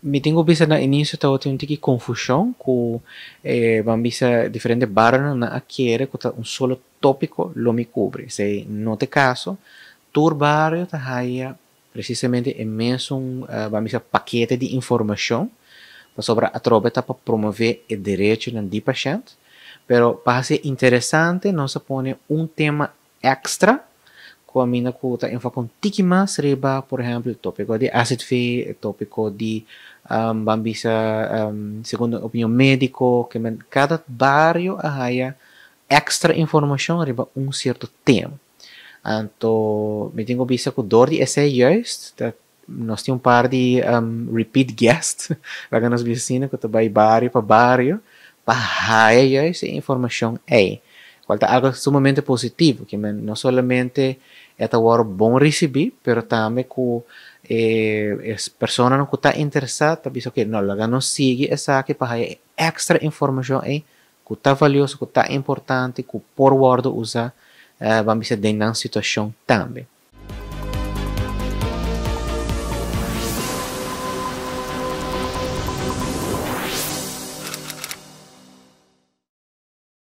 Mi tengo bisa na início tá outra um tiki confusão com vamos bisa diferente barra na acchiere com um solo tópico lo mi cubre. Se no te caso, tur barrio tá haia precisamente imenso vamos bisa paquete de informação sobre a trobeta para promover o direito de paciente, pero para ser interessante nós põe um tema extra com a mina que está enfocando um tiki mais riba, por exemplo, o tópico de acid free, o tópico de bambisa, segundo a opinião médico, que cada barrio há extra informação riba um certo tema. Então, me tenho visto que dor de esse juist, nós temos um par de repeat guests, lá nos vizinhos que vai barrio para barrio, para essa informação aí. Qual é algo sumamente positivo, que não somente é algo bom receber, mas também que as pessoas não estão interessadas, visto que não, lá nos sigue essa que para extra informação aí, que está valioso, que está importante, que por word usar, vamos dizer, na situação também.